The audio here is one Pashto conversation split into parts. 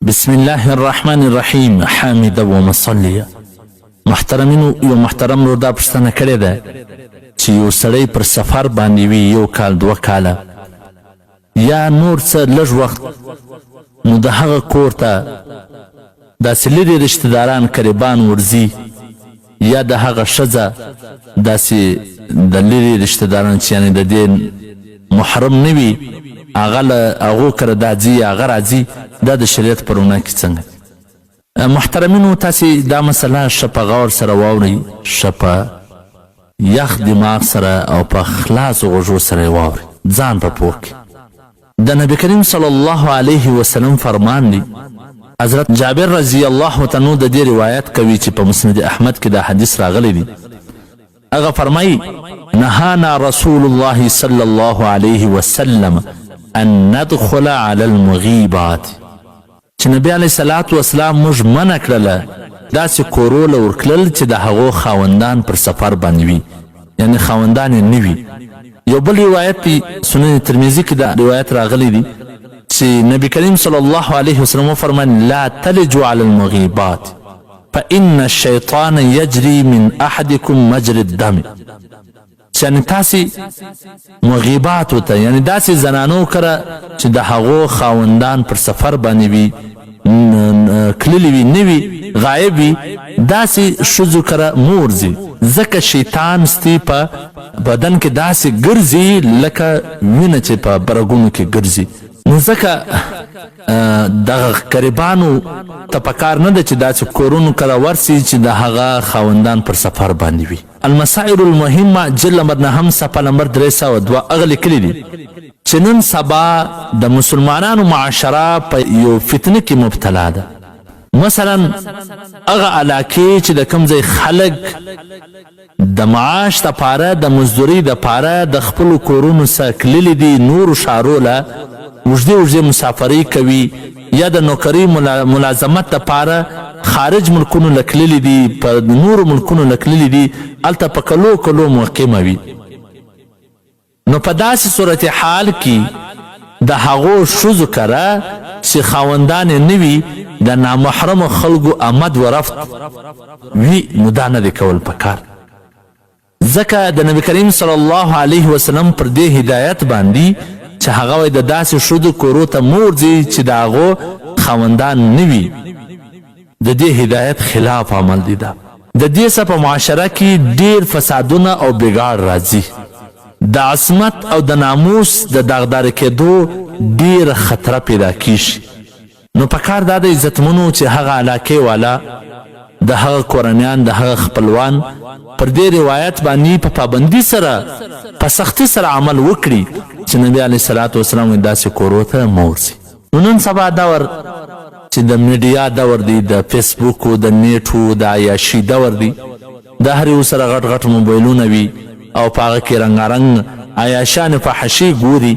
بسم الله الرحمن الرحیم. حامد و مصلیه. محترمینو، یو محترم رو دا پوښتنه کړې ده چې یو سړی پر سفر باندې وي 1 کال 2 کاله یا نور څه لږ وخت، نو د هغه کور ته داسې لرې رشتهداران قریبان ورځي یا د هغه ښځه داسې د لرې رشتهداران چې یعنې د دې محرم نه وي هغه له هغو کره دا ځي هغه راځي، دا د شریعت په رڼا کې څنګه؟ محترمینو، تاسې دا مسله ښه په غور سره واورئ، ښه په یخ دماغ سره او په خلاصو غوږو سره یې واورئ، ځان په پوه کړئ. د نبی کریم صلی الله علیه وسلم فرمان دی. حضرت جابر رضی الله عنه د دې روایت کوي چې په مسند احمد کې دا حدیث راغلی دی. هغه فرمایي: نهانا رسول الله صلی الله علیه وسلم ان ندخل على المغیبات، چې نبی علیه صلات وسلام موږ منع کړله داسې کورو له ورکلل چې د هغو خاوندان پر سفر باندې وي، یعنې خاوندان یې نه وي. یو بل روایت دی، سنن ترمذي کې دا روایت راغلی دی چې نبی کریم صلی الله علیه وسلم وفرمایل: لا تلجوا على المغیبات فإن الشیطان یجری من احدکم مجرى الدم، یعنې تاسې مغیباتو ته، یعنې داسې زنانو کره چې د هغو خاوندان پر سفر باندې وي، کللي وي، نه وي، غایب وي، داسې ښځو کره مه ورځي، ځکه شیطان ستې په بدن کې داسې ګرځي لکه وینه چې په برګونو کې ګرځي. نو ځکه دغه قریبانو ته پکار نه ده چې داسې کورونو کره ورسي چې د هغه خاوندان پر سفر باندې وي. المسائل المهمه جلد نمبر 9 صفحه نمبر 302 هغه لیکلي دي چې نن سبا د مسلمانانو معاشره په یو فتنه کې مبتلا ده. مثلا هغه علاقې چې د کوم ځای خلک د معاش دپاره، د مزدورۍ دپاره د خپلو کورونو څخه کللي دي، نورو ښارو له اوږدې مسافرۍ کوي یا د نوکرۍ ملازمت دپاره خارج ملکونو له کللي دي، په نورو ملکونو له کللي دي، هلته په کلو مقیمه وي. نو په داسې صورت حال کې د هغو ښځو کره چې خاوندان یې نه وي د نامحرمو خلکو آمد و رفت وي، نو دا نه دی کول پکار، ځکه د نبی کریم صلی الله علیه وسلم پر دې هدایت باندې چې هغه وایي د داسې ښځو کورو ته مه ورځئ چې د هغو خاوندان نه وي، د دې هدایت خلاف عمل دی. دا د دې څخه په معاشره کې ډیر فسادونه او بګاړ راځي، د عصمت او د ناموس د داغدار کېدو ډیر خطره پیدا کیږي. نو پکار دا د عزتمنو چې هغه علاقې والا، د هغه کورنیان، د هغه خپلوان پر دې روایت باندې په پابندي سره، په سختي سره عمل وکړي چې نبی علیه صلات وسلام داسې کورو ته مه ورځي. نو نن سبا دور چې د میډیا دور دی، د فیسبوکو، د نیټو، د عیاشي دور دی، د هر یو سره غټ غټ موبایلونه وي او په هغه کې رنګارنګ عیاشان فحشي ګوري.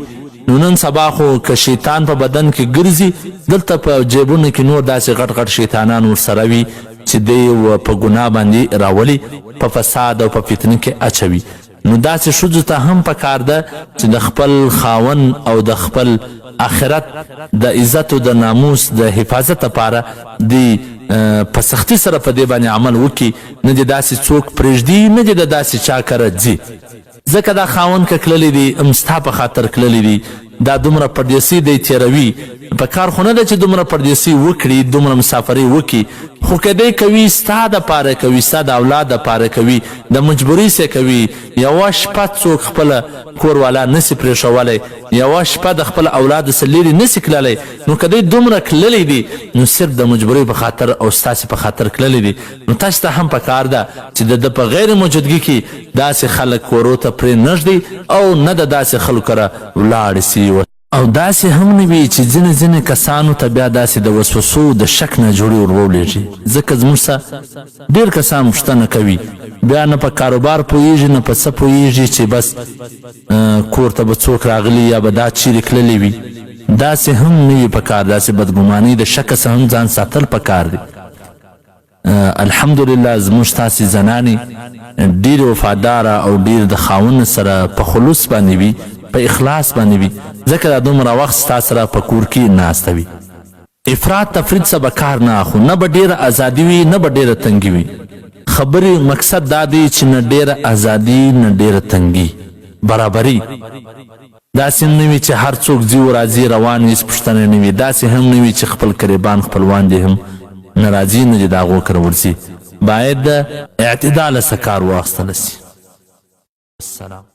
نو نن سبا خو که شیطان په بدن کې ګرځي، دلته په جیبونو کې نور داسې غټ غټ شیطانان ورسره وي چې دی په ګناه باندې راولي، په فساد او په فتنه کې اچوي. نو داسې ښځو ته هم پکار ده چې د خپل خاوند او د خپل آخرت د عزت او د ناموس د حفاظت لپاره دی په سختي سره په دې باندې عمل وکړي، نه دې داسې څوک پرېږدي، نه دې د داسې چا کره ځي، ځکه دا خاوند که کللي دي ستا په خاطر کللي دي، دا دومره پردیسي دی تېروي. په کار خو نه ده چې دومره پردیسي وکړي، دومره مسافرۍ وکړي، خو که دی کوي ستا دپاره کوي، ستا د اولاد دپاره کوي، د مجبورۍ سې کوي. یوه شپه څوک خپله کور والا نسي پرېښولی، یوه شپه د خپل اولادو څخه لرې نسي کللی، نو که دی دومره کللی دی نو صرف د مجبورۍ په خاطر او ستاسې په خاطر کللی دی. نو تاسو ته هم پکار ده چې د ده په غیر موجودګي کې داسې خلک کورو ته پرې نږدي او نه د داسې خلکو کره ولاړ سي. او داسې هم نه وي چې ځینې کسانو ته بیا داسې د وسوسو د شک نه جوړې ور وولېږي، ځکه زموږ څخه ډېر کسان پوښتنه کوي، بیا نه په کاروبار پوهېږي، نه په څه پوهېږي چې بس کور ته به څوک راغلي یا به دا چیرې کللی وي. داسې هم نه وي پکار، داسې بدګمانۍ د شکه څخه هم ځان ساتل پکار دی. الحمدلله زموږ ستاسې زنانې ډېرې وفاداره او ډېر د خاوند سره په خلوص باندې وي، په اخلاص باندې وي، ځکه دا دومره وخت ستا سره په کور کې ناسته وي. افراط تفرید څه به کار نه اخلو، نه به ډېره ازادي وي نه به ډېره تنګي وي. خبرې مقصد دا دی چې نه ډېره ازادي نه ډېره تنګي، برابري. داسې نه وي چې هر څوک ځي و راځي روان وي، هېڅ پوښتنه نه وي. داسې هم نه وي چې خپل قریبان خپلوان دې هم نه راځي نه دې د هغو کره ورځي. باید د اعتداله څخه کار واخیستلی سي. السلام.